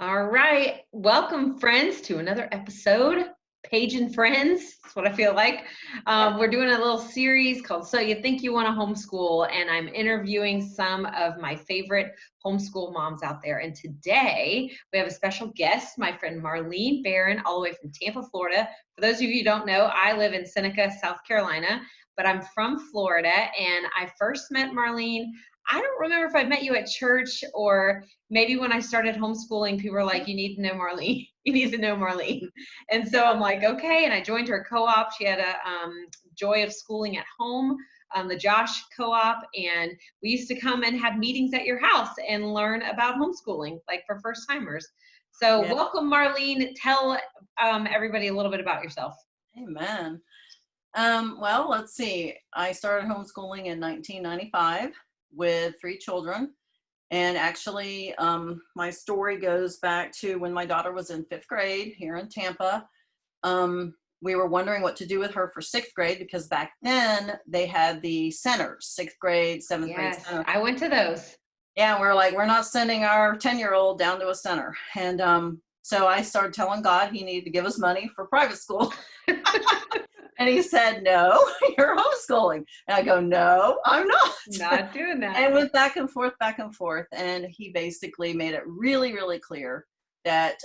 All right. Welcome, friends, to another episode. Page and Friends. That's what I feel like. We're doing a little series called So You Think You Want to Homeschool, and I'm interviewing some of my favorite homeschool moms out there. And today we have a special guest, my friend Marlene Baron, all the way from Tampa, Florida. For those of you who don't know, I live in Seneca, South Carolina, but I'm from Florida, and I first met Marlene. I don't remember if I met you at church or maybe when I started homeschooling, people were like, you need to know Marlene. You need to know Marlene. And so I'm like, okay. And I joined her co-op. She had a Joy of Schooling at Home, the Josh co-op. And we used to come and have meetings at your house and learn about homeschooling, like for first timers. So Yeah. welcome, Marlene. Tell everybody a little bit about yourself. Amen. Well, let's see. I started homeschooling in 1995 with 3 children. And actually, my story goes back to when my daughter was in 5th grade here in Tampa. We were wondering what to do with her for 6th grade because back then they had the centers, 6th grade, 7th grade Yes, center. I went to those. Yeah, we're like, we're not sending our 10-year-old down to a center. And so I started telling God he needed to give us money for private school. And he said, no, you're homeschooling. And I go, no, I'm not. Not doing that. And went back and forth, back and forth. And he basically made it really, really clear that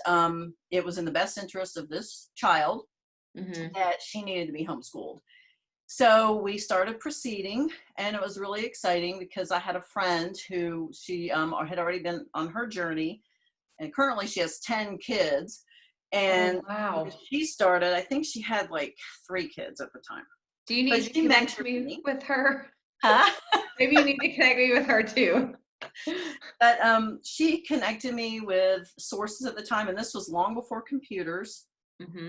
it was in the best interest of this child that she needed to be homeschooled. So we started proceeding, and it was really exciting because I had a friend who she had already been on her journey, and currently she has 10 kids. And wow. she started, I think she had like 3 kids at the time. Do you need to connect me with her? Huh? Maybe you need to connect me with her too. But she connected me with sources at the time, and this was long before computers.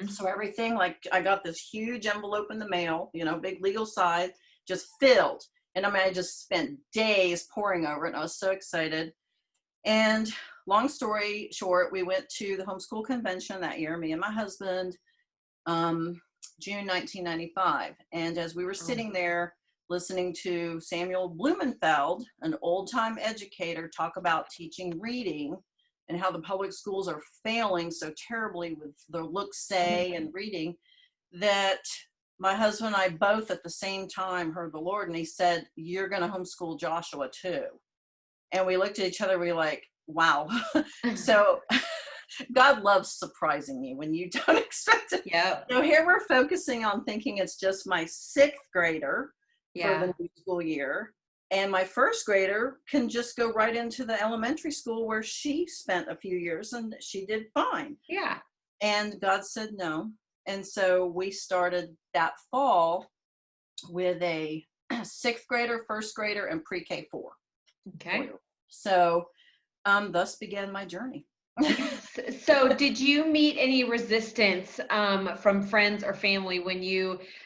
So everything, like I got this huge envelope in the mail, big legal size, just filled. And I mean, I just spent days poring over it, and I was so excited. And long story short, we went to the homeschool convention that year, me and my husband, June 1995. And as we were sitting there listening to Samuel Blumenfeld, an old-time educator, talk about teaching reading and how the public schools are failing so terribly with their look-say and reading, that my husband and I both at the same time heard the Lord, and he said, you're going to homeschool Joshua too. And we looked at each other, we were like, wow. So God loves surprising me when you don't expect it. Yeah. So here we're focusing on thinking it's just my 6th grader for the new school year. And my 1st grader can just go right into the elementary school where she spent a few years and she did fine. Yeah. And God said no. And so we started that fall with a 6th grader, 1st grader, and pre-K 4. Okay. So thus began my journey. So did you meet any resistance from friends or family when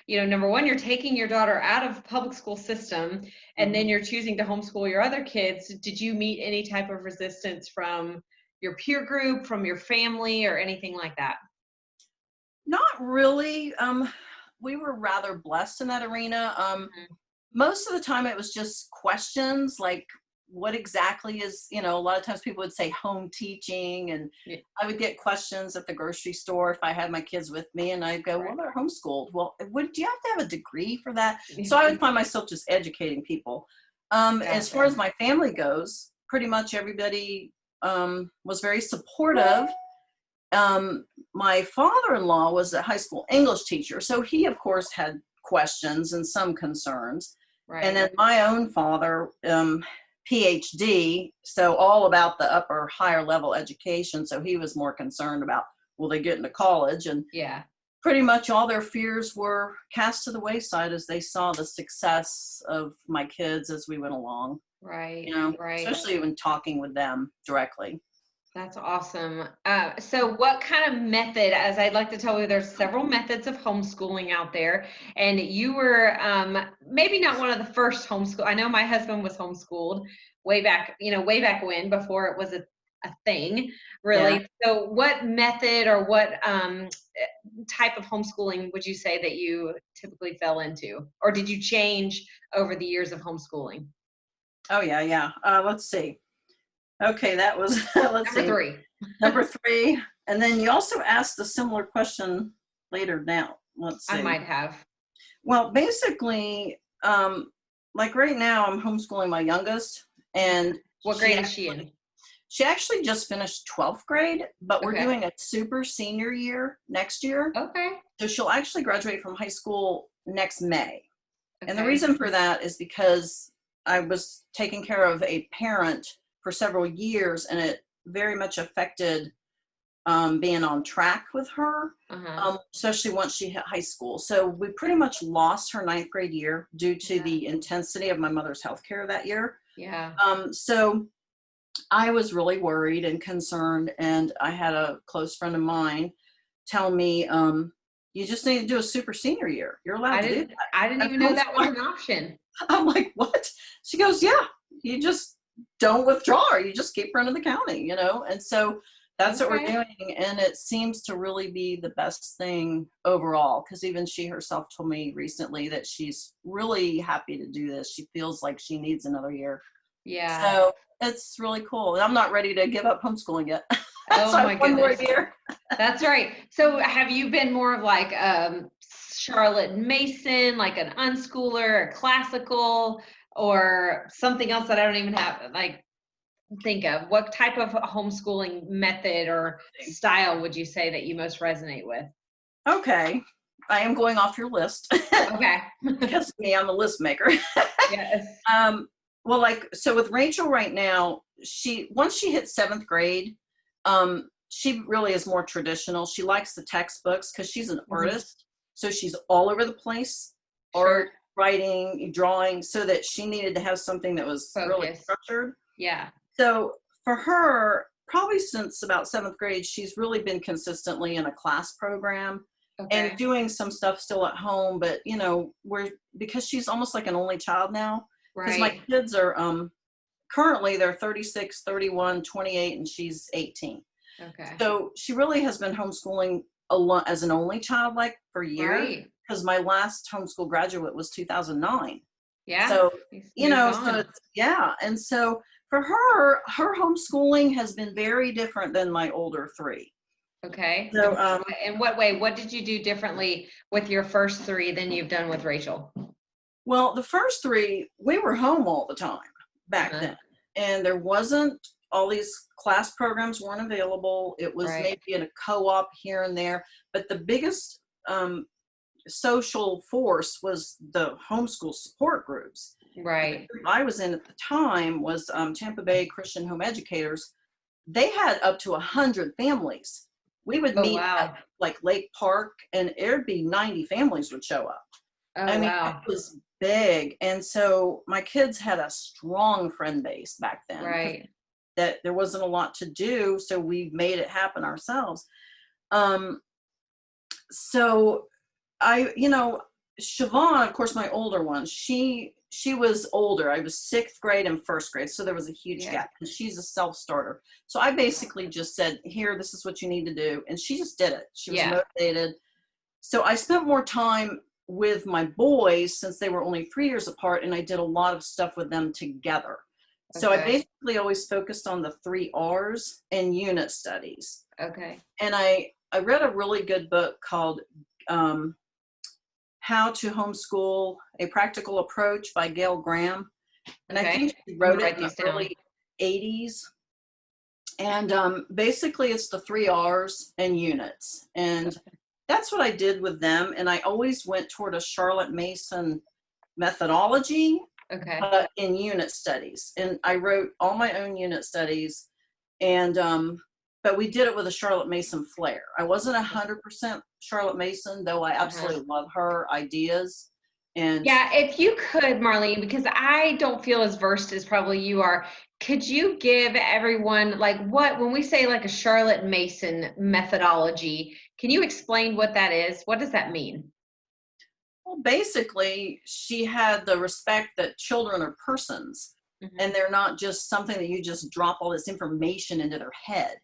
number one, you're taking your daughter out of public school system and then you're choosing to homeschool your other kids? Did you meet any type of resistance from your peer group, from your family, or anything like that? Not really. We were rather blessed in that arena. Most of the time it was just questions like, what exactly is, a lot of times people would say home teaching, and I would get questions at the grocery store if I had my kids with me, and I'd go, well, they're homeschooled. Well, do you have to have a degree for that? So I would find myself just educating people. As far as my family goes, pretty much everybody was very supportive. My father-in-law was a high school English teacher, so he, of course, had questions and some concerns. Right. And then my own father, PhD, so all about the upper higher level education. So he was more concerned about, will they get into college? And pretty much all their fears were cast to the wayside as they saw the success of my kids as we went along. Right. Especially when talking with them directly. That's awesome. So what kind of method, as I'd like to tell you, there's several methods of homeschooling out there, and you were maybe not one of the first homeschool. I know my husband was homeschooled way back when, before it was a thing, really. Yeah. So what method or what type of homeschooling would you say that you typically fell into? Or did you change over the years of homeschooling? Oh, yeah. Let's see. Okay, that was, let's Number see, 3. number 3. And then you also asked a similar question later down. Let's I see. might have. Well, basically, like right now, I'm homeschooling my youngest, and What grade is she in? she actually just finished 12th grade, but we're Okay. doing a super senior year next year. Okay. So she'll actually graduate from high school next May. And the Okay. reason for that is because I was taking care of a parent for several years, and it very much affected being on track with her, especially once she hit high school. So we pretty much lost her 9th grade year due to the intensity of my mother's healthcare that year. Yeah. So I was really worried and concerned, and I had a close friend of mine tell me, you just need to do a super senior year. You're allowed to do that. I didn't even know that was an option. I'm like, what? She goes, yeah, you just don't withdraw, you just keep running the county, And so that's what we're doing. And it seems to really be the best thing overall, because even she herself told me recently that she's really happy to do this. She feels like she needs another year. Yeah. So it's really cool. And I'm not ready to give up homeschooling yet. Oh so my one more goodness. year. That's right. So have you been more of like Charlotte Mason, like an unschooler, a classical, or something else that I don't even have think of? What type of homeschooling method or style would you say that you most resonate with? Okay. I am going off your list. Okay. Because me, I'm a list maker. Yes. Well, so with Rachel right now, once she hit 7th grade, she really is more traditional. She likes the textbooks because she's an artist. So she's all over the place, art, writing, drawing, so that she needed to have something that was really structured. Yeah. So for her, probably since about 7th grade, she's really been consistently in a class program and doing some stuff still at home. But, because she's almost like an only child now, because my kids are currently they're 36, 31, 28, and she's 18. Okay. So she really has been homeschooling as an only child for years, because my last homeschool graduate was 2009. Yeah. So, and so for her homeschooling has been very different than my older 3. Okay. So, in what way? What did you do differently with your first 3 than you've done with Rachel? Well, the first 3, we were home all the time back then. And there wasn't, all these class programs weren't available. It was maybe in a co-op here and there. But the biggest social force was the homeschool support groups. Right. The group I was in at the time was Tampa Bay Christian Home Educators. They had up to 100 families. We would meet at Lake Park, and there'd be 90 families would show up. It was big. And so my kids had a strong friend base back then. Right. That there wasn't a lot to do, so we made it happen ourselves. So Siobhan, of course, my older one, she was older. I was 6th grade and 1st grade, so there was a huge gap, and she's a self-starter. So I basically just said, here, this is what you need to do, and she just did it. She was motivated. So I spent more time with my boys since they were only 3 years apart, and I did a lot of stuff with them together. So I basically always focused on the 3 R's and unit studies. Okay. And I read a really good book called How to Homeschool, A Practical Approach by Gail Graham. And I think she wrote it in the early 80s. And basically it's the 3 R's and units. And that's what I did with them. And I always went toward a Charlotte Mason methodology. In unit studies, and I wrote all my own unit studies, and but we did it with a Charlotte Mason flair. I wasn't 100% Charlotte Mason, though I absolutely love her ideas. And if you could, Marlene, because I don't feel as versed as probably you are, could you give everyone when we say a Charlotte Mason methodology, can you explain what that is? What does that mean? Well, basically, she had the respect that children are persons, and they're not just something that you just drop all this information into their head,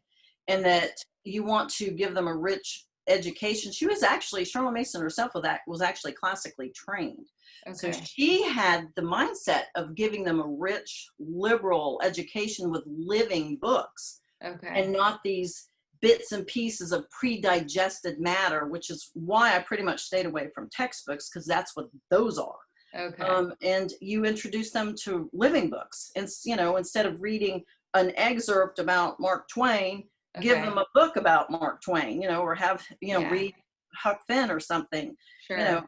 and that you want to give them a rich education. She was actually, Shirley Mason herself was actually classically trained. So Okay. she had the mindset of giving them a rich, liberal education with living books Okay. and not these bits and pieces of pre-digested matter, which is why I pretty much stayed away from textbooks, because that's what those are. Okay. And you introduce them to living books. And, instead of reading an excerpt about Mark Twain, give them a book about Mark Twain, or have, read Huck Finn or something, Sure.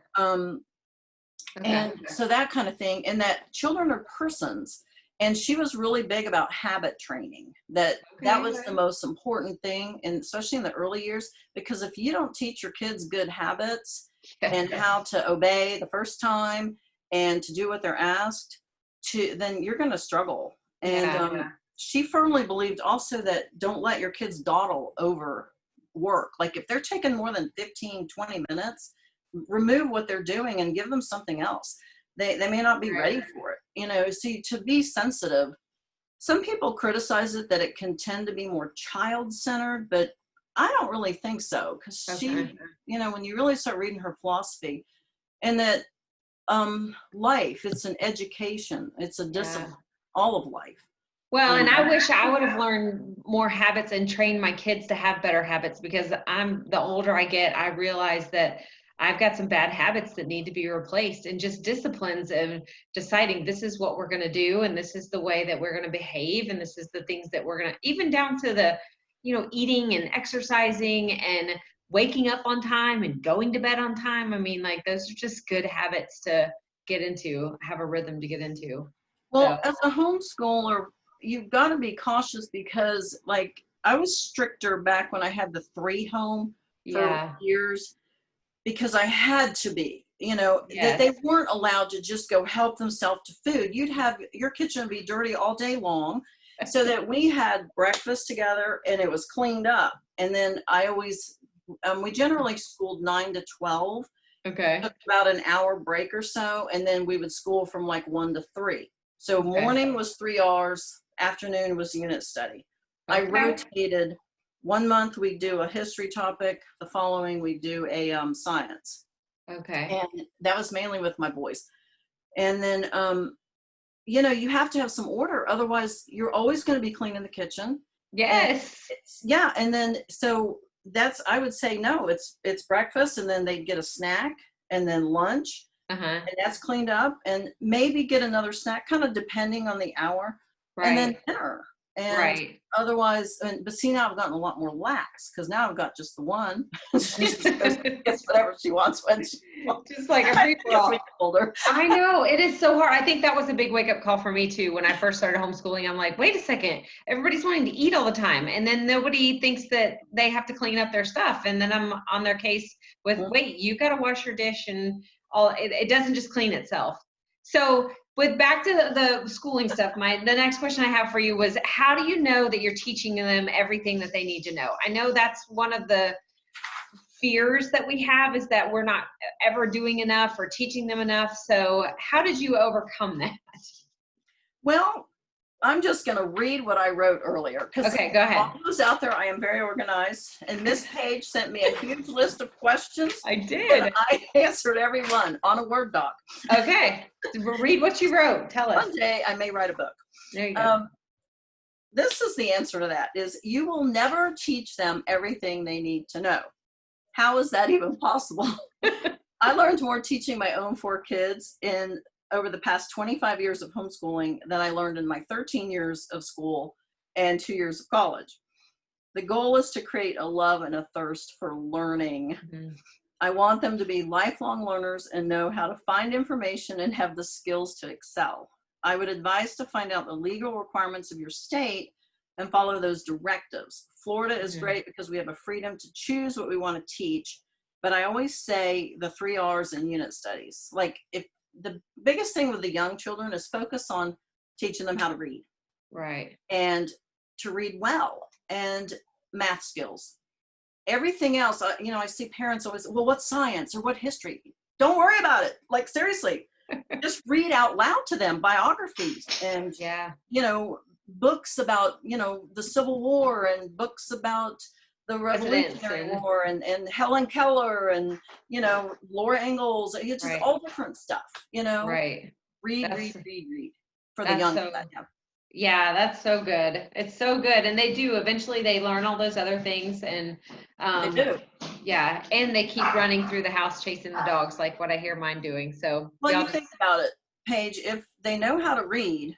And so that kind of thing, and that children are persons. And she was really big about habit training, that was the most important thing, and especially in the early years, because if you don't teach your kids good habits and how to obey the first time and to do what they're asked to, then you're going to struggle. And she firmly believed also that don't let your kids dawdle over work. Like if they're taking more than 15, 20 minutes, remove what they're doing and give them something else. They may not be ready for it. See, to be sensitive, some people criticize it that it can tend to be more child-centered, but I don't really think so, because she, when you really start reading her philosophy, and that life, it's an education, it's a discipline, all of life. Well, and I wish I would have learned more habits and trained my kids to have better habits, because the older I get, I realize that I've got some bad habits that need to be replaced, and just disciplines of deciding this is what we're going to do, and this is the way that we're going to behave, and this is the things that we're going to, even down to the, eating and exercising and waking up on time and going to bed on time. I mean, like, those are just good habits to get into, have a rhythm to get into. Well, as a homeschooler, you've got to be cautious, because like I was stricter back when I had the 3 home for years, because I had to be, that they weren't allowed to just go help themselves to food. You'd have your kitchen be dirty all day long, so that we had breakfast together and it was cleaned up. And then I always, we generally schooled 9 to 12. Okay. Took about an hour break or so, and then we would school from like 1 to 3. So morning was 3 hours, afternoon was unit study. I rotated. 1 month we do a history topic, the following we do a science. Okay. And that was mainly with my boys. And then, you have to have some order, otherwise you're always going to be cleaning the kitchen. Yes. And then, so that's, I would say, no, it's breakfast, and then they get a snack, and then lunch, and that's cleaned up, and maybe get another snack, kind of depending on the hour, and then dinner. And otherwise, but see, now I've gotten a lot more lax, because now I've got just the one. She just gets whatever she wants when she wants. Just like a free-for-all. I know, it is so hard. I think that was a big wake-up call for me too. When I first started homeschooling, I'm like, wait a second, everybody's wanting to eat all the time, and then nobody thinks that they have to clean up their stuff, and then I'm on their case with, wait, you got to wash your dish, and all. It doesn't just clean itself. So with back to the schooling stuff, the next question I have for you was, how do you know that you're teaching them everything that they need to know? I know that's one of the fears that we have, is that we're not ever doing enough or teaching them enough. So how did you overcome that? Well, I'm just going to read what I wrote earlier. Okay, go ahead. All those out there, I am very organized. And Miss Page sent me a huge list of questions. I did. And I answered every one on a Word doc. Okay. Read what you wrote. Tell us. One day I may write a book. There you go. This is the answer to that, is you will never teach them everything they need to know. How is that even possible? I learned more teaching my own 4 kids over the past 25 years of homeschooling than I learned in my 13 years of school and 2 years of college. The goal is to create a love and a thirst for learning. I want them to be lifelong learners and know how to find information and have the skills to excel. I would advise to find out the legal requirements of your state and follow those directives. Florida is great because we have a freedom to choose what we want to teach, but I always say the 3 R's in unit studies. Like, if the biggest thing with the young children is focus on teaching them how to read. Right. And to read well, and math skills. Everything else, I see parents always, well, what science or what history? Don't worry about it. Like, seriously, just read out loud to them biographies and, books about, the Civil War, and books about the presidents Revolutionary and War and Helen Keller and, Laura Ingalls. It's just right, all different stuff, right. Read, That's read, read, read for the that's young so that have. yeah, that's so good. It's so good. And they do eventually they learn all those other things and They do. yeah, and they keep running through the house chasing the dogs like what I hear mine doing. So Well, y'all you just think about it, Paige, if they know how to read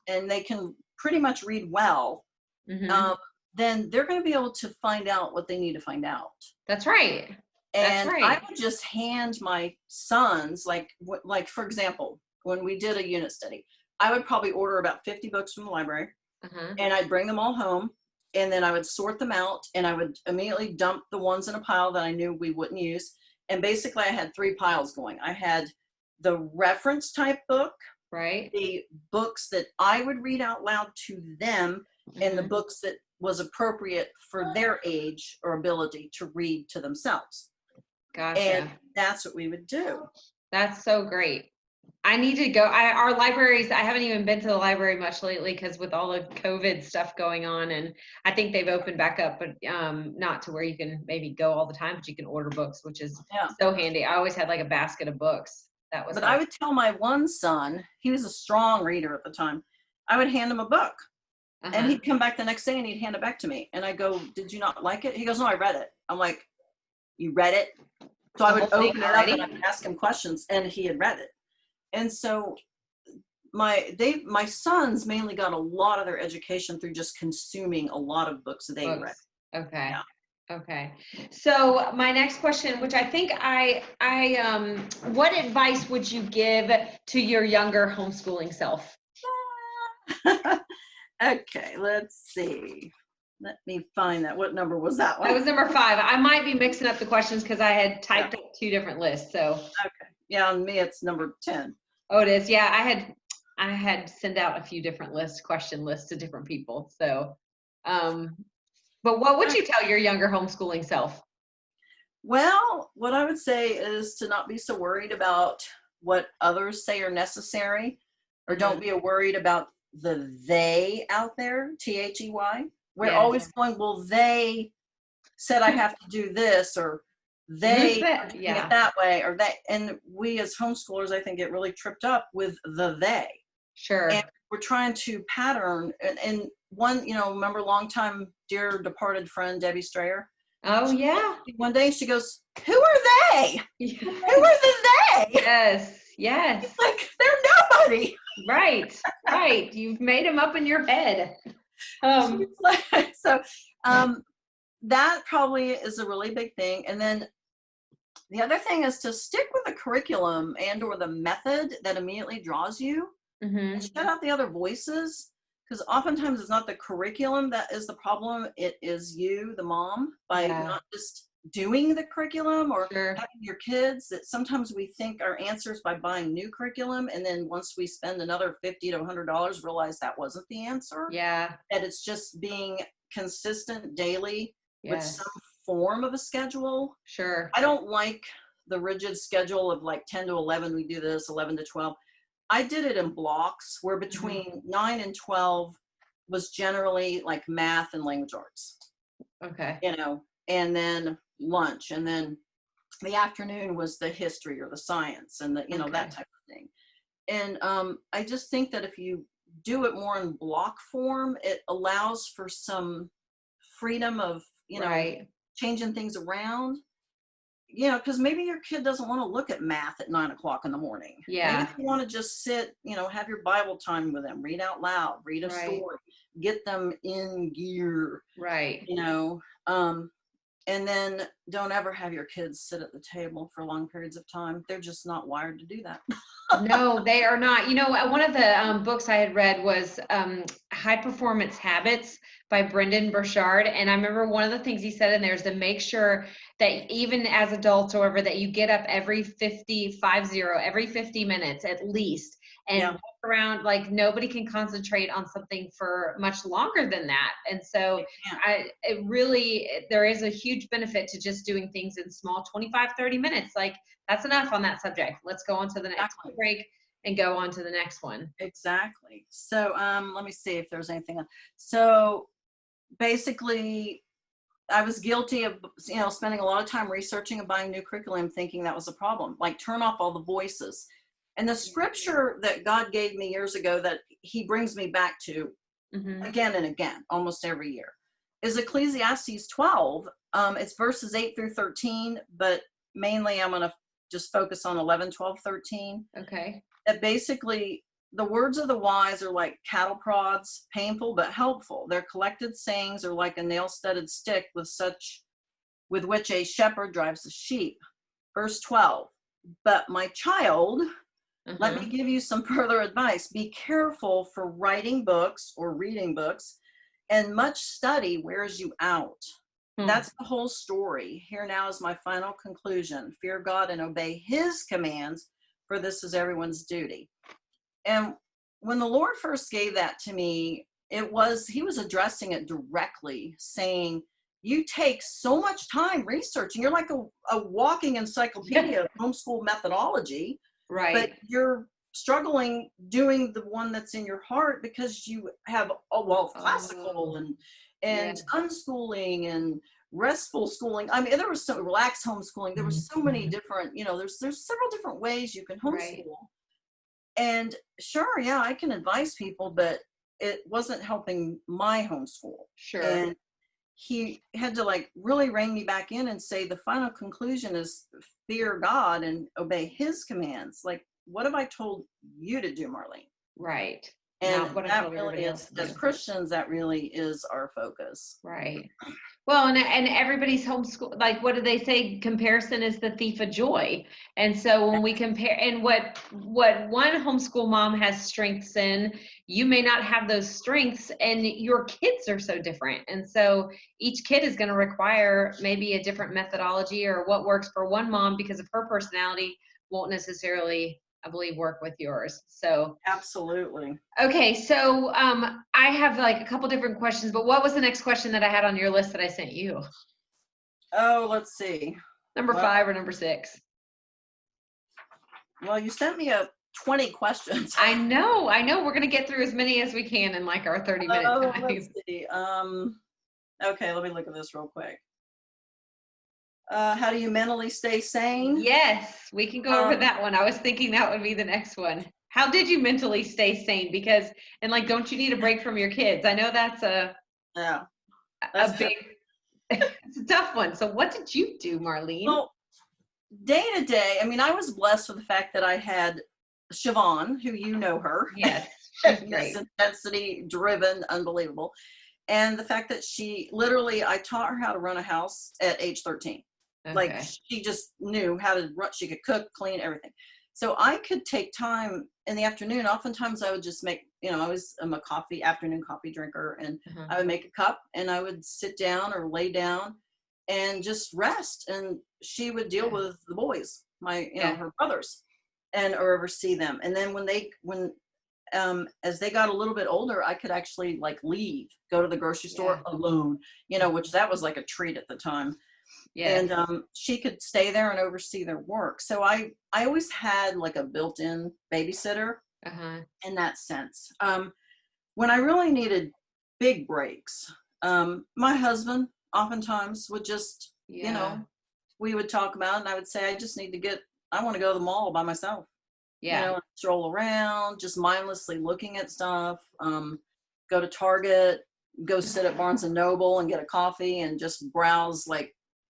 and they can pretty much read well, mhm. um, then they're going to be able to find out what they need to find out. That's right. That's And I right. would just hand my sons, like for example, when we did a unit study, I would probably order about 50 books from the library, Uh-huh. and I'd bring them all home, and then I would sort them out, and I would immediately dump the ones in a pile that I knew we wouldn't use. And basically, I had 3 piles going. I had the reference type book, Right. the books that I would read out loud to them, and the Mhm. books that was appropriate for their age or ability to read to themselves. And Gotcha. that's what we would do. That's so great. I need to go. Our libraries, I haven't even been to the library much lately because with all the COVID stuff going on, and I think they've opened back up, but not to where you can maybe go all the time, but you can order books, which is Yeah. so handy. I always had like a basket of books. That was But I helpful. would tell my one son, he was a strong reader at the time, I would hand him a book. And Uh-huh. he'd come back the next day and he'd hand it back to me. And I go, "Did you not like it?" He goes, "No, I read it." I'm like, "You read it?" So I The whole would thing open it up and already? I'd ask him questions, and he had read it. And so my sons mainly got a lot of their education through just consuming a lot of books they read. Books. Okay. Yeah. Okay. So my next question, which I think what advice would you give to your younger homeschooling self? Okay, let's see. Let me find that. What number was that That one? was number 5. I might be mixing up the questions because I had Yeah. typed up 2 different lists. So, Okay. Yeah, on me it's number 10. oh, it is. Yeah, I had sent out a few different question lists to different people. So, um, but what would you tell your younger homeschooling self? Well, what I would say is to not be so worried about what others say are necessary, or don't Mhm. be worried about the they out there, THEY. We're Yes. always going, well, they said I have to do this, or Who's they are that? doing it Yeah, that way, or that. And we as homeschoolers, I think, get really tripped up with the they. And sure. we're trying to pattern. And one, remember longtime dear departed friend, Debbie Strayer? Oh, yeah. One day she goes, "Who are they? Who Yes. are the they?" Yes. Yes. Like, they're nobody. Right. Right. You've made them up in your head. She's like, so that probably is a really big thing. And then the other thing is to stick with the curriculum and or the method that immediately draws you, and Mhm. shut out the other voices, because oftentimes it's not the curriculum that is the problem. It is you, the mom, by Yeah, not just doing the curriculum or sure. having your kids. That sometimes we think our answers by buying new curriculum, and then once we spend another $50 to $100, realize that wasn't the answer. Yeah. That it's just being consistent daily with some Yes. form of a schedule. Sure. I don't like the rigid schedule of like 10 to 11 we do this, 11 to 12. I did it in blocks where Mhm. between 9 and 12 was generally like math and language arts, Okay. and then lunch, and then the afternoon was the history or the science and that Okay. type of thing. And I just think that if you do it more in block form, it allows for some freedom of, Right. changing things around. Because maybe your kid doesn't want to look at math at 9 o'clock in the morning. Maybe Yeah. they want to just sit, have your Bible time with them, read out loud, read a Right. story, get them in gear, Right. you know. Um, and then don't ever have your kids sit at the table for long periods of time. They're just not wired to do that. No, they are not. One of the books I had read was High Performance Habits by Brendan Burchard. And I remember one of the things he said in there is to make sure that even as adults or whatever, that you get up every 50 minutes at least and Yeah, walk around. Like nobody can concentrate on something for much longer than that. And so they can't. there is a huge benefit to just doing things in small 25, 30 minutes. Like that's enough on that subject. Let's go on to the next Exactly. break and go on to the next one. Exactly. So let me see if there's anything else. So basically, I was guilty of, spending a lot of time researching and buying new curriculum, thinking that was a problem. Like, turn off all the voices. And the scripture that God gave me years ago that he brings me back to again and again, almost every year, is Ecclesiastes 12. It's verses 8 through 13, but mainly I'm going to just focus on 11, 12, 13. Okay. That basically, the words of the wise are like cattle prods, painful but helpful. Their collected sayings are like a nail-studded stick with which a shepherd drives the sheep. Verse 12, but my child, let me give you some further advice. Be careful, for writing books or reading books and much study wears you out. That's the whole story. Here now is my final conclusion. Fear God and obey his commands, for this is everyone's duty. And when the Lord first gave that to me, he was addressing it directly, saying, you take so much time researching. You're like a walking encyclopedia of homeschool methodology, right? But you're struggling doing the one that's in your heart because you have classical and unschooling and restful schooling. I mean, there was some relaxed homeschooling. There was so many different, there's several different ways you can homeschool. Right. And sure, yeah, I can advise people, but it wasn't helping my homeschool. Sure. And he had to like really rein me back in and say the final conclusion is fear God and obey his commands. Like, what have I told you to do, Marlene? Right. And that really is, as Christians, that really is our focus. Right. Well, and everybody's homeschool, like, what do they say? Comparison is the thief of joy. And so when we compare, and what one homeschool mom has strengths in, you may not have those strengths, and your kids are so different. And so each kid is going to require maybe a different methodology, or what works for one mom because of her personality won't necessarily, I believe, work with yours. So absolutely. Okay, so I have like a couple different questions, but what was the next question that I had on your list that I sent you? Oh, let's see. Number 5 or number 6? Well, you sent me 20 questions. I know. We're gonna get through as many as we can in like our 30-minute time. Let's see. Okay, let me look at this real quick. How do you mentally stay sane? Yes, we can go over that one. I was thinking that would be the next one. How did you mentally stay sane? Because, and like, don't you need a break from your kids? I know that's a big, it's a tough one. So what did you do, Marlene? Well, day to day, I mean, I was blessed with the fact that I had Siobhan, who you know her. Yes, she's great. Intensity driven, unbelievable. And the fact that I taught her how to run a house at age 13. Okay. Like, she just knew how to run, she could cook, clean, everything. So I could take time in the afternoon. Oftentimes I would just make, I'm a afternoon coffee drinker, and I would make a cup and I would sit down or lay down and just rest. And she would deal with the boys, her brothers, or oversee them. And then as they got a little bit older, I could actually like leave, go to the grocery store alone, which that was like a treat at the time. Yeah. And she could stay there and oversee their work. So I always had like a built-in babysitter in that sense. When I really needed big breaks, my husband oftentimes would just, we would talk about it, and I would say, I want to go to the mall by myself. Yeah. Stroll around, just mindlessly looking at stuff, go to Target, go sit at Barnes and Noble and get a coffee and just browse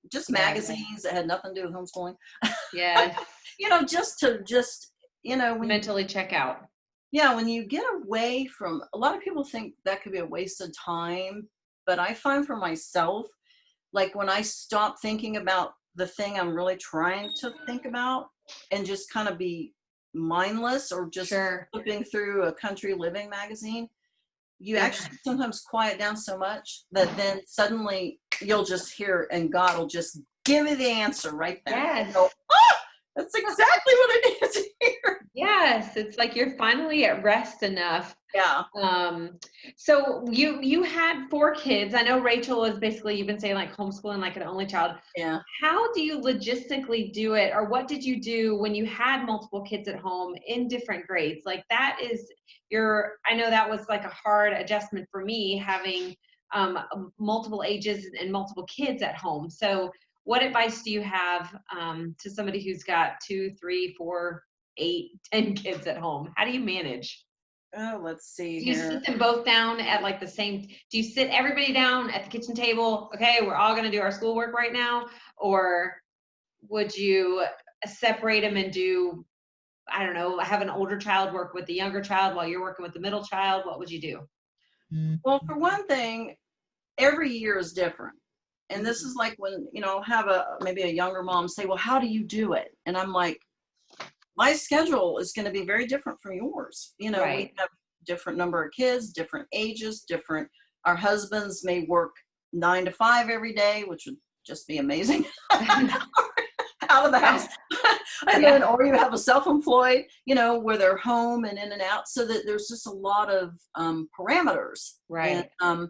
just magazines that had nothing to do with homeschooling. Yeah. Mentally check out. Yeah. When you get away from, a lot of people think that could be a waste of time, but I find for myself, like when I stop thinking about the thing I'm really trying to think about and just kind of be mindless, or just flipping through a country living magazine, you actually sometimes quiet down so much that then suddenly you'll just hear, and God will just give you the answer right there. Yes. Go, that's exactly what I needed to hear. Yes, it's like you're finally at rest enough. Yeah. So you had 4 kids. I know Rachel is basically, you've been saying like homeschooling like an only child. Yeah. How do you logistically do it, or what did you do when you had multiple kids at home in different grades? Like that is I know that was like a hard adjustment for me, having multiple ages and multiple kids at home. So what advice do you have to somebody who's got 2, 3, 4, 8, 10 kids at home? How do you manage? Oh, let's see Do you here. sit them both down at like the same, do you sit everybody down at the kitchen table? Okay, we're all gonna do our schoolwork right now. Or would you separate them and do, I don't know, have an older child work with the younger child while you're working with the middle child? What would you do? Well, for one thing, every year is different. And this is like when, I'll have maybe a younger mom say, well, how do you do it? And I'm like, my schedule is going to be very different from yours. Right. We have different number of kids, different ages, our husbands may work 9 to 5 every day, which would just be amazing. Out of the house. And then, or you have a self-employed, where they're home and in and out, so that there's just a lot of parameters. Right. And,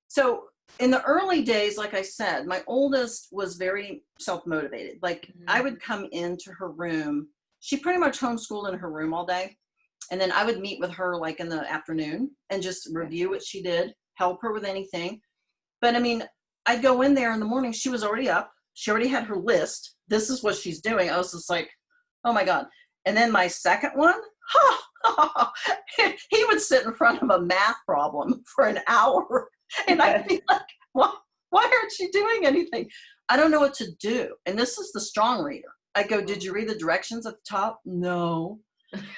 so in the early days, like I said, my oldest was very self-motivated. Like I would come into her room. She pretty much homeschooled in her room all day. And then I would meet with her like in the afternoon and just review what she did, help her with anything. But I mean, I'd go in there in the morning. She was already up. She already had her list. This is what she's doing. I was just like, oh my God. And then my second one, he would sit in front of a math problem for an hour. And I'd be like, why aren't you doing anything? I don't know what to do. And this is the strong reader. I go, did you read the directions at the top? No.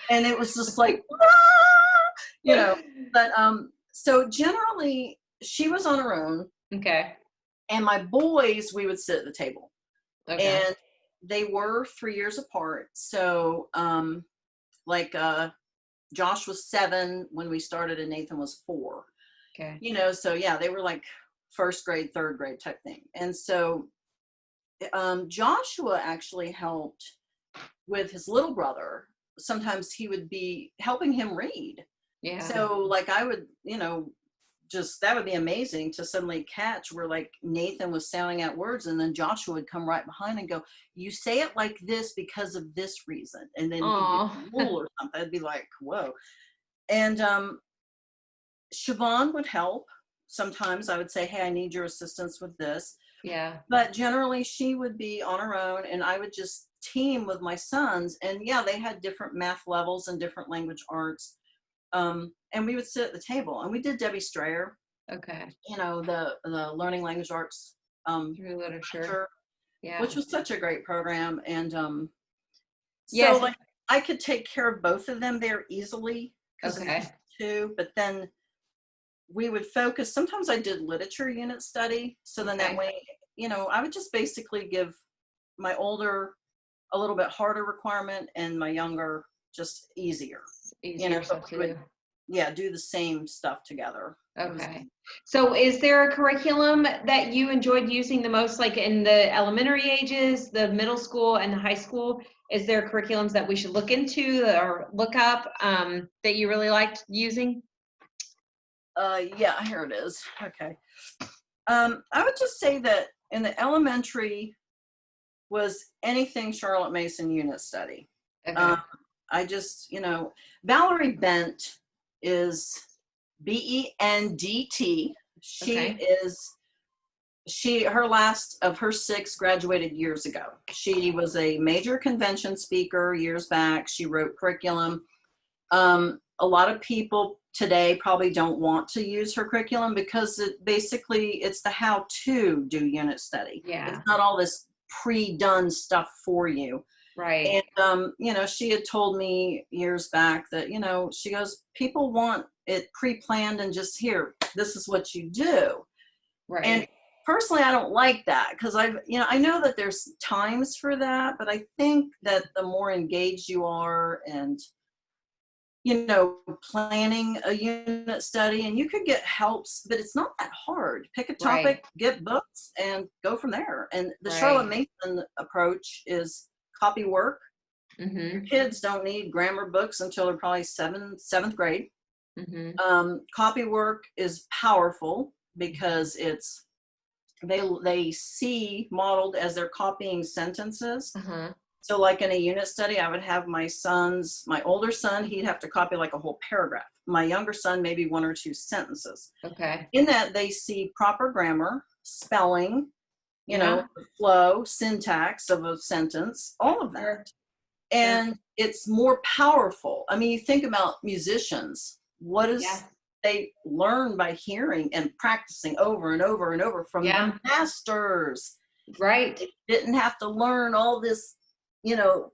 And it was just like, but so generally she was on her own. Okay. And my boys, we would sit at the table. Okay. And they were 3 years apart. So Josh was 7 when we started and Nathan was 4. Okay. So yeah, they were like first grade, third grade type thing. And so Joshua actually helped with his little brother. Sometimes he would be helping him read. Yeah. So like I would, just that would be amazing to suddenly catch where like Nathan was sounding out words and then Joshua would come right behind and go, you say it like this because of this reason. And then he'd get a rule or something. I'd be like, whoa. And Siobhan would help. Sometimes I would say, hey, I need your assistance with this. Yeah. But generally she would be on her own and I would just team with my sons. And yeah, they had different math levels and different language arts. And we would sit at the table and we did Debbie Strayer. Okay. The learning language arts through literature. Yeah. Which was such a great program. And yes. So like I could take care of both of them there easily. Okay. Too, but then we would focus. Sometimes I did literature unit study. So then that way, I would just basically give my older a little bit harder requirement and my younger just easier. So we would, do the same stuff together. Okay. So is there a curriculum that you enjoyed using the most, like in the elementary ages, the middle school and the high school? Is there curriculums that we should look into or look up that you really liked using? Yeah, here it is. Okay. I would just say that in the elementary was anything Charlotte Mason unit study. Okay. I just, Valerie Bent is BENDT. Her last of her 6 graduated years ago. She was a major convention speaker years back. She wrote curriculum. A lot of people today probably don't want to use her curriculum because it's the how to do unit study. Yeah. It's not all this pre-done stuff for you. Right. And, she had told me years back that, she goes, people want it pre-planned and just here, this is what you do. Right. And personally, I don't like that because I know that there's times for that, but I think that the more engaged you are and, planning a unit study and you could get helps, but it's not that hard. Pick a topic, get books and go from there. And the Charlotte Mason approach is copy work. Mm-hmm. Your kids don't need grammar books until they're probably seventh grade. Mm-hmm. Copy work is powerful because they see modeled as they're copying sentences. Uh-huh. So like in a unit study, I would have my older son, he'd have to copy like a whole paragraph. my younger son, maybe 1 or 2 sentences. Okay. In that they see proper grammar, spelling, you Yeah. know, flow, syntax of a sentence, all of that. Sure. And it's more powerful. I mean, you think about musicians, what is Yeah. they learn by hearing and practicing over and over and over from the masters. Right. They didn't have to learn all this, you know,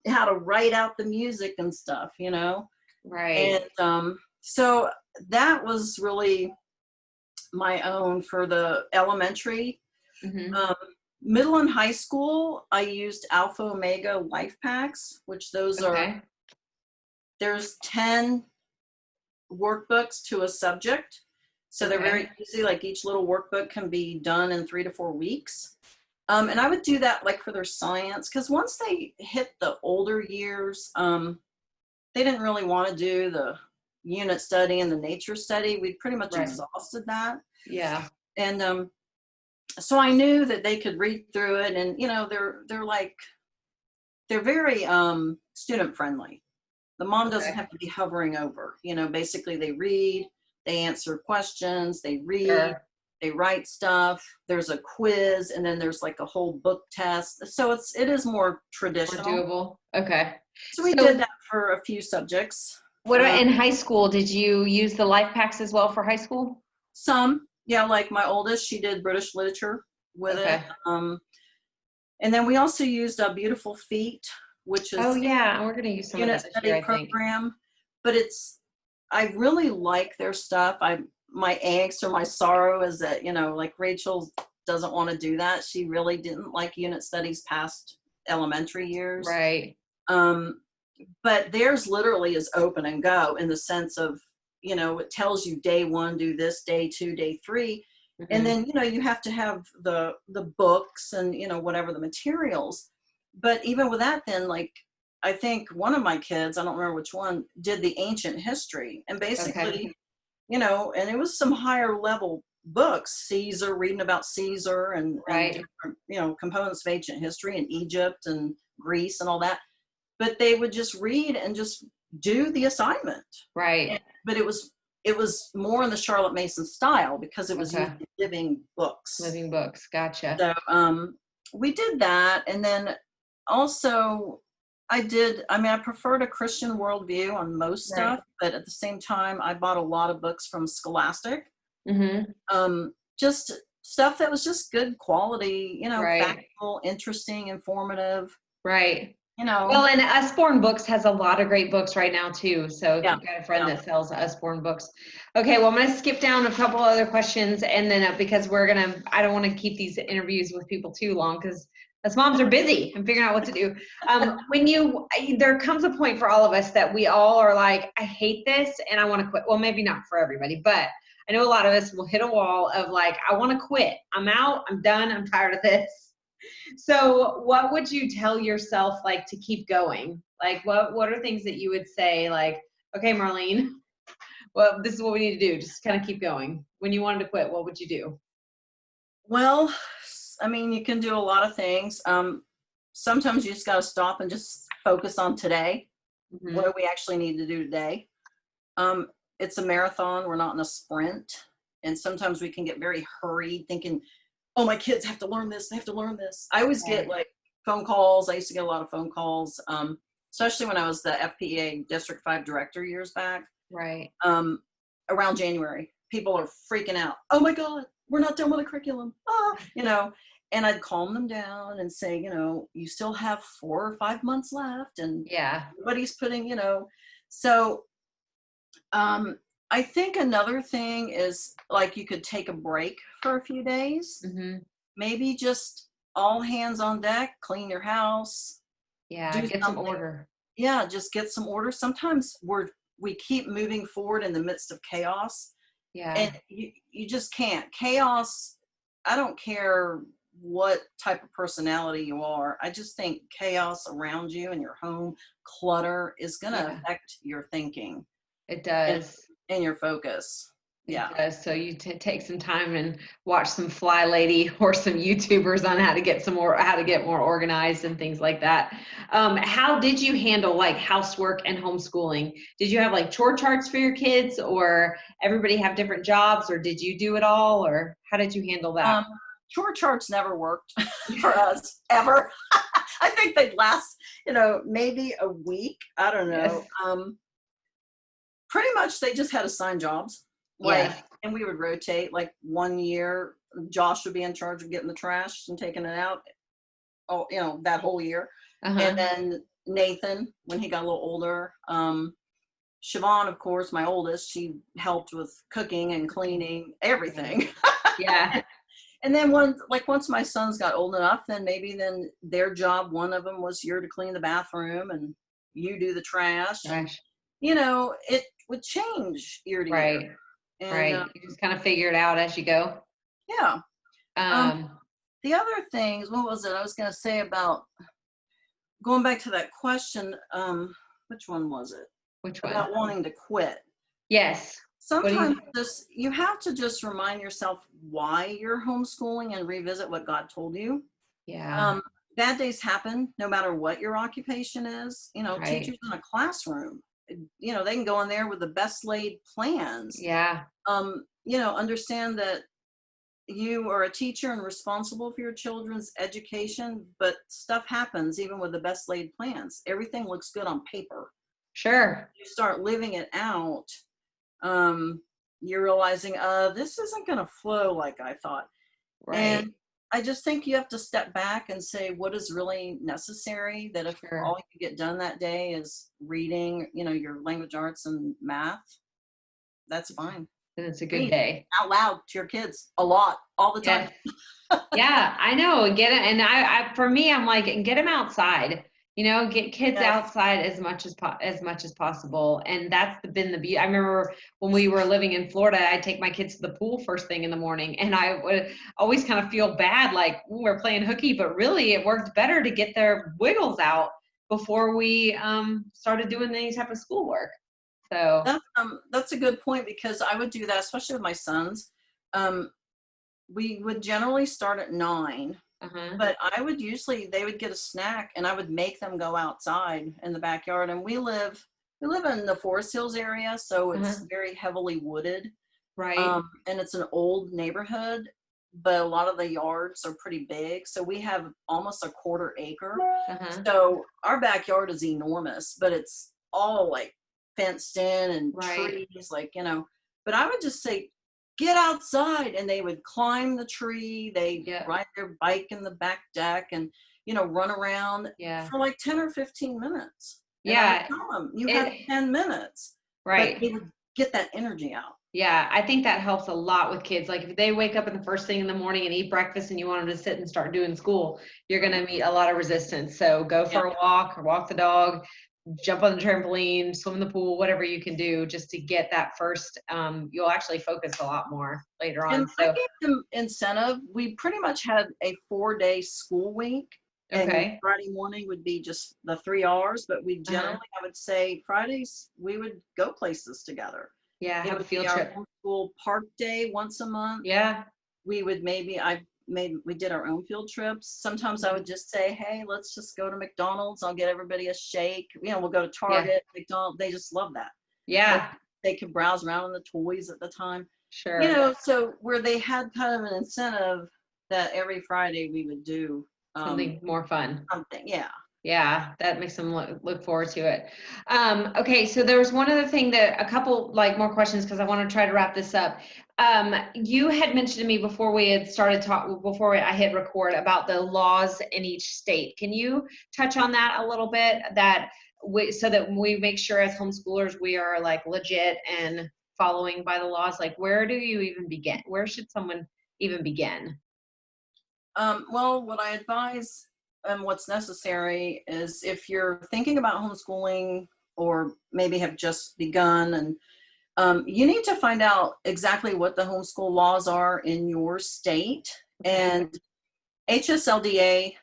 how to write out the music and stuff, you know. Right. And so that was really my own for the elementary. Mm-hmm. Middle and high school, I used Alpha Omega Life Packs, which those are, there's 10 workbooks to a subject. So they're very easy, like each little workbook can be done in 3 to 4 weeks. And I would do that like for their science, because once they hit the older years, they didn't really want to do the unit study and the nature study. We'd pretty much exhausted that. Yeah. And so I knew that they could read through it, and you know, they're very student friendly. The mom doesn't have to be hovering over, you know, basically they read, they answer questions, they read, they write stuff, there's a quiz, and then there's like a whole book test. So it is more traditional. More doable. Okay. So we did that for a few subjects. What about in high school? Did you use the life packs as well for high school? Some, yeah, like my oldest, she did British literature with it. And then we also used Beautiful Feet, which is we're going to use some of that this year, I think. Program. But I really like their stuff. My angst or my sorrow is that, you know, like Rachel doesn't want to do that. She really didn't like unit studies past elementary years. Right. But theirs literally is open and go in the sense of, you know, it tells you day 1, do this, day 2, day 3. Mm-hmm. And then, you know, you have to have the books and, you know, whatever the materials. But even with that, then, like, I think one of my kids, I don't remember which one, did the ancient history. And basically, you know, and it was some higher level books, Caesar, reading about Caesar and different, you know, components of ancient history in Egypt and Greece and all that. But they would just read and just do the assignment. Right. But it was more in the Charlotte Mason style because it was using living books. Living books. Gotcha. So we did that. And then also I preferred a Christian worldview on most stuff, but at the same time, I bought a lot of books from Scholastic. Mm-hmm. Just stuff that was just good quality, you know, factual, interesting, informative. Right. You know. Well, and Usborne Books has a lot of great books right now too. So if you've got a friend that sells Usborne Books. Okay, well, I'm going to skip down a couple other questions, and then because I don't want to keep these interviews with people too long because us moms are busy and figuring out what to do. There comes a point for all of us that we all are like, I hate this and I want to quit. Well, maybe not for everybody, but I know a lot of us will hit a wall of like, I want to quit. I'm out. I'm done. I'm tired of this. So what would you tell yourself, like, to keep going? Like, what are things that you would say, like, okay, Marlene, well, this is what we need to do. Just kind of keep going. When you wanted to quit, what would you do? Well, I mean, you can do a lot of things. Sometimes you just got to stop and just focus on today. Mm-hmm. What do we actually need to do today? It's a marathon. We're not in a sprint. And sometimes we can get very hurried thinking, oh, my kids have to learn this. They have to learn this. I always get like phone calls. I used to get a lot of phone calls, especially when I was the FPEA District 5 director years back. Right. Around January, people are freaking out. Oh my God, we're not done with the curriculum. You know, and I'd calm them down and say, you know, you still have 4 or 5 months left, and everybody's putting, you know, so I think another thing is like you could take a break for a few days. Mm-hmm. Maybe just all hands on deck, clean your house. Yeah, get some order. Yeah, just get some order. Sometimes we keep moving forward in the midst of chaos. Yeah. And you just can't. Chaos, I don't care what type of personality you are. I just think chaos around you in your home, clutter is going to affect your thinking. It does. And your focus. Yeah. So you take some time and watch some Fly Lady or some YouTubers on how to get more organized and things like that. How did you handle like housework and homeschooling? Did you have like chore charts for your kids, or everybody have different jobs, or did you do it all, or how did you handle that? Chore charts never worked for us ever. I think they'd last, maybe a week. I don't know. Yes. Pretty much they just had assigned jobs. Yes. And we would rotate. Like 1 year, Josh would be in charge of getting the trash and taking it out. Oh, that whole year. Uh-huh. And then Nathan, when he got a little older, Siobhan, of course, my oldest, she helped with cooking and cleaning, everything. Yeah. And then once my sons got old enough, then their job, one of them was you're to clean the bathroom and you do the trash. Gosh. It would change year to Right. year. And, right. You just kind of figure it out as you go. Yeah. The other things, what was it I was going to say about going back to that question? Which one was it? Which one? About wanting to quit. Yes. Sometimes you have to just remind yourself why you're homeschooling and revisit what God told you. Yeah. Bad days happen no matter what your occupation is. Right. Teachers in a classroom, they can go in there with the best laid plans. Yeah. Understand that you are a teacher and responsible for your children's education, but stuff happens even with the best laid plans. Everything looks good on paper. Sure. You start living it out. You're realizing, this isn't going to flow like I thought. Right. And I just think you have to step back and say what is really necessary, that if all you get done that day is reading, your language arts and math, that's fine. Then it's a good day. Out loud to your kids a lot, all the time. Yes. Yeah, I know. Get it. And for me, I'm like, get them outside. Get kids outside as much as possible. And that's been the beauty. I remember when we were living in Florida, I'd take my kids to the pool first thing in the morning, and I would always kind of feel bad, like we're playing hooky, but really it worked better to get their wiggles out before we started doing any type of schoolwork. So that's a good point, because I would do that, especially with my sons. We would generally start at 9. But they would get a snack, and I would make them go outside in the backyard. And we live in the Forest Hills area, so it's very heavily wooded. Right. And it's an old neighborhood, but a lot of the yards are pretty big. So we have almost a 1/4 acre. So our backyard is enormous, but it's all like fenced in and trees, but I would just say, get outside, and they would climb the tree. They'd ride their bike in the back deck and, run around for like 10 or 15 minutes. And I would tell them, you have 10 minutes. Right. But they would get that energy out. Yeah, I think that helps a lot with kids. Like if they wake up in the first thing in the morning and eat breakfast and you want them to sit and start doing school, you're going to meet a lot of resistance. So go for a walk or walk the dog, jump on the trampoline, swim in the pool, whatever you can do just to get that first, you'll actually focus a lot more later on. And I gave them incentive. We pretty much had a 4-day school week. Okay. And Friday morning would be just the 3 hours, but we generally, I would say Fridays, we would go places together. Yeah, have a field trip. Homeschool park day once a month. Yeah. We would we did our own field trips. Sometimes I would just say, hey, let's just go to McDonald's. I'll get everybody a shake. We'll go to Target, McDonald's. They just love that. Yeah. They could browse around on the toys at the time. Sure. So where they had kind of an incentive that every Friday we would do something more fun. Something, yeah. Yeah, that makes them look forward to it. Okay, so there was one other thing a couple more questions, because I want to try to wrap this up. You had mentioned to me before we had started before I hit record, about the laws in each state. Can you touch on that a little bit, so that we make sure as homeschoolers we are like legit and following by the laws? Like, where do you even begin? Where should someone even begin? Well, what I advise and what's necessary is, if you're thinking about homeschooling or maybe have just begun, and you need to find out exactly what the homeschool laws are in your state. And hslda.org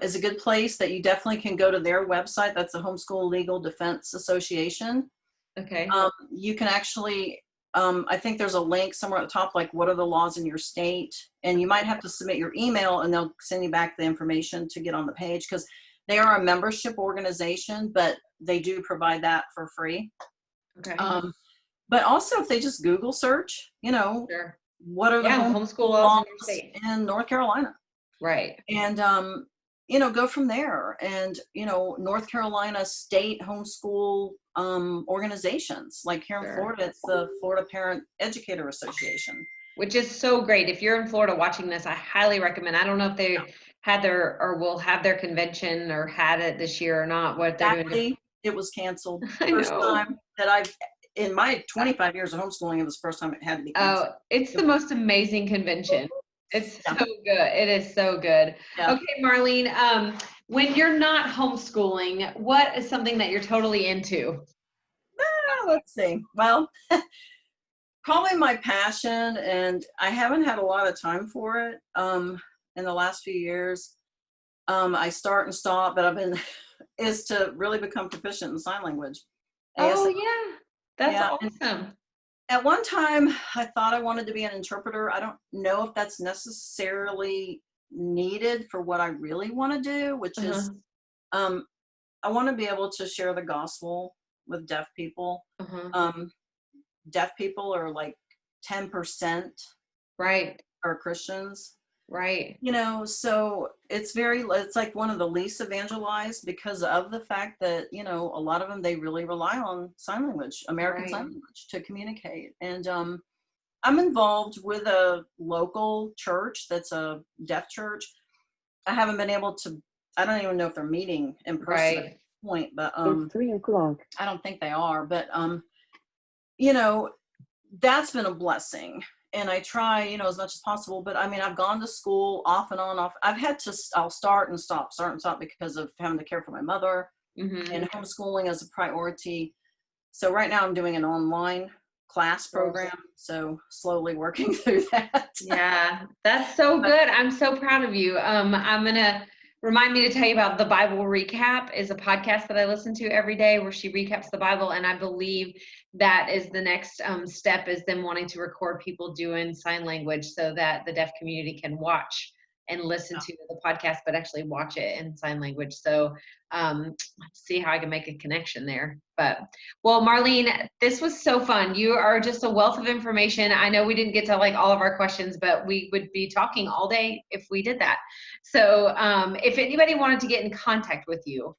is a good place that you definitely can go to their website. That's the Homeschool Legal Defense Association. Okay. You can actually, I think there's a link somewhere at the top, like what are the laws in your state? And you might have to submit your email and they'll send you back the information to get on the page, because they are a membership organization, but they do provide that for free. Okay. But also if they just Google search, Sure. what are the homeschool laws in your state in North Carolina? Right. And, go from there. And, North Carolina state homeschool organizations, like here in Sure. Florida, it's the Florida Parent Educator Association. Which is so great. If you're in Florida watching this, I highly recommend. I don't know if they had their or will have their convention or had it this year or not. What they're doing? It was canceled. I First know. time that in my 25 years of homeschooling, it was the first time it had to be canceled. Oh, it's the most amazing convention. It's so good. It is so good. Yeah. Okay, Marlene, when you're not homeschooling, what is something that you're totally into? Let's see. Well, probably my passion, and I haven't had a lot of time for it in the last few years. I start and stop, but is to really become proficient in sign language. Oh, yeah. That's awesome. At one time, I thought I wanted to be an interpreter. I don't know if that's necessarily needed for what I really want to do, which is I want to be able to share the gospel with deaf people. Deaf people are like 10% right are Christians. Right. So it's like one of the least evangelized, because of the fact that, a lot of them, they really rely on sign language, American Sign Language, to communicate. And I'm involved with a local church that's a deaf church. I haven't been able to, I don't even know if they're meeting in person at this point, but it's 3:00. I don't think they are, but that's been a blessing. And I try, as much as possible. But I've gone to school off and on, off. I'll start and stop because of having to care for my mother and homeschooling as a priority. So right now I'm doing an online class program. So slowly working through that. Yeah, that's so good. I'm so proud of you. I'm going to remind me to tell you about The Bible Recap is a podcast that I listen to every day where she recaps the Bible. And I believe that is the next step, is them wanting to record people doing sign language so that the deaf community can watch and listen to the podcast, but actually watch it in sign language. So let's see how I can make a connection there. But, well, Marlene, this was so fun. You are just a wealth of information. I know we didn't get to all of our questions, but we would be talking all day if we did that. So if anybody wanted to get in contact with you,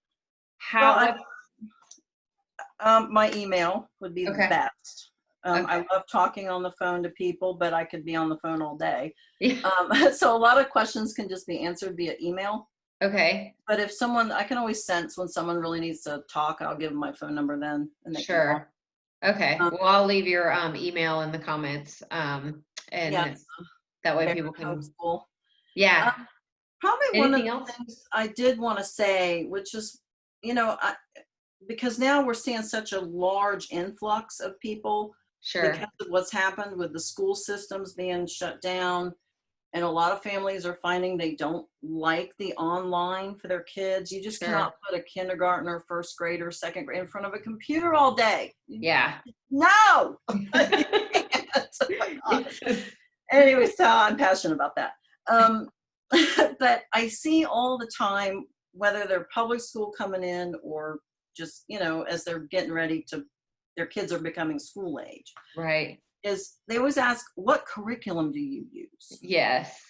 my email would be the best. I love talking on the phone to people, but I could be on the phone all day. So a lot of questions can just be answered via email. Okay. But if I can always sense when someone really needs to talk, I'll give them my phone number then. And they can call. Okay. Well, I'll leave your email in the comments. And that way people can. Homeschool. Yeah. Probably one of the things I did want to say, which is, because now we're seeing such a large influx of people because of what's happened with the school systems being shut down. And a lot of families are finding they don't like the online for their kids. You just cannot put a kindergartner, first grader, second grade in front of a computer all day. Yeah. No. Anyway, so I'm passionate about that. But I see all the time, whether they're public school coming in or just, as they're getting ready their kids are becoming school age. Right. Is they always ask, what curriculum do you use? Yes.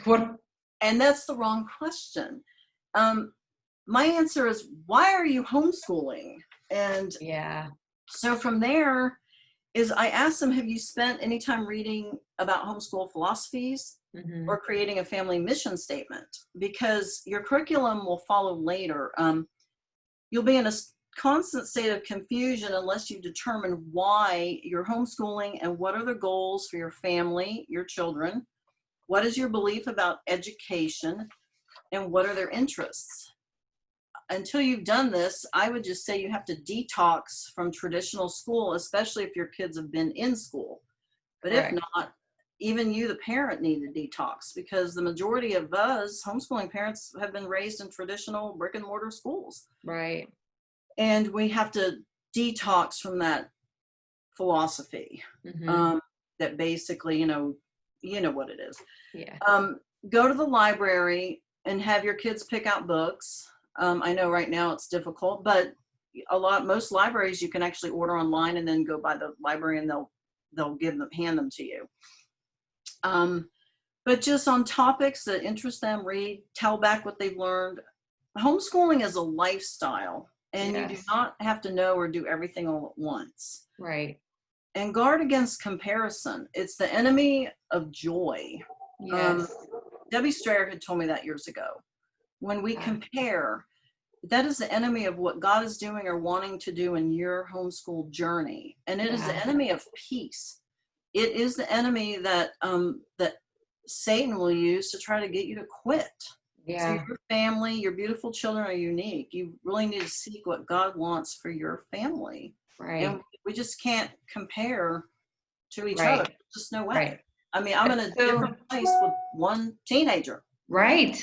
What? And that's the wrong question. My answer is, why are you homeschooling? And so from there is I asked them, have you spent any time reading about homeschool philosophies or creating a family mission statement? Because your curriculum will follow later. You'll be in a constant state of confusion unless you determine why you're homeschooling and what are the goals for your family, your children. What is your belief about education and what are their interests? Until you've done this, I would just say you have to detox from traditional school, especially if your kids have been in school. But if not, even you, the parent, need to detox, because the majority of us homeschooling parents have been raised in traditional brick and mortar schools. Right. And we have to detox from that philosophy, Mm-hmm. that basically, you know what it is. Yeah. Go to the library and have your kids pick out books. I know right now it's difficult, but most libraries you can actually order online and then go by the library and they'll hand them to you. But just on topics that interest them, read, tell back what they've learned. Homeschooling is a lifestyle, and you do Yes. not have to know or do everything all at once. Right. And guard against comparison. It's the enemy of joy. Um, Yes. Debbie Strayer had told me that years ago. When we Yeah. compare, that is the enemy of what God is doing or wanting to do in your homeschool journey. And it is the Yeah. enemy of peace. It is the enemy that that Satan will use to try to get you to quit. So Yeah. your family, your beautiful children are unique. You really need to seek what God wants for your family. And Right. we just can't compare to each other. Right. Just no way. Right. I mean, I'm in a So, different place with one teenager. right.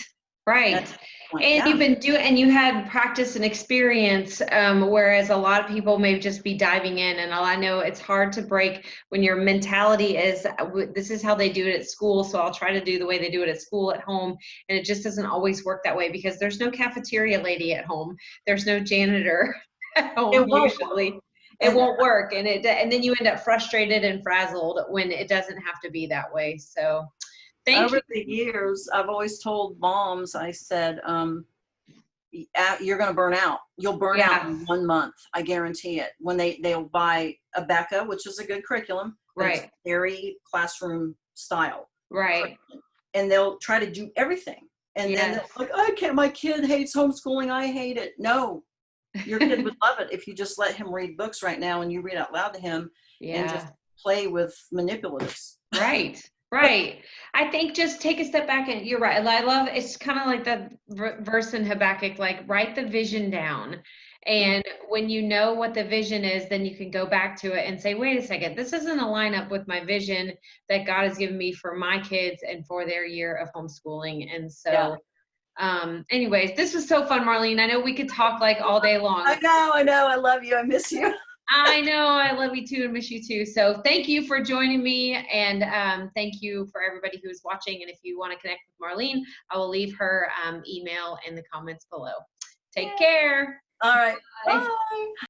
At Right. this point, And yeah. you've been doing, and you had practice and experience, whereas a lot of people may just be diving in. And all I know, it's hard to break when your mentality is, this is how they do it at school, so I'll try to do the way they do it at school at home. And it just doesn't always work that way because there's no cafeteria lady at home. There's no janitor at home It won't work. usually. It And won't work. And then you end up frustrated and frazzled when it doesn't have to be that way. So thank you. over the years, I've always told moms, I said, you're going to burn out. You'll burn out Yeah. in 1 month. I guarantee it. When they'll buy a Becca, which is a good curriculum, but it's Right. very classroom style. Right. And they'll try to do everything. And then they're Yes. like, I can't, my kid hates homeschooling. I hate it. No, your kid would love it if you just let him read books right now and you read out loud to him and just Yeah. play with manipulatives. Right. Right. I think just take a step back and you're right. I love it's kind of like the verse in Habakkuk, like write the vision down. And when you know what the vision is, then you can go back to it and say, wait a second, this isn't a line up with my vision that God has given me for my kids and for their year of homeschooling. And Yeah. so, anyways, this was so fun, Marlene. I know we could talk like all day long. I know. I love you. I miss you. I know. I love you too and miss you too. So thank you for joining me. And thank you for everybody who's watching. And if you want to connect with Marlene, I will leave her email in the comments below. Take care. All right. Bye. Bye.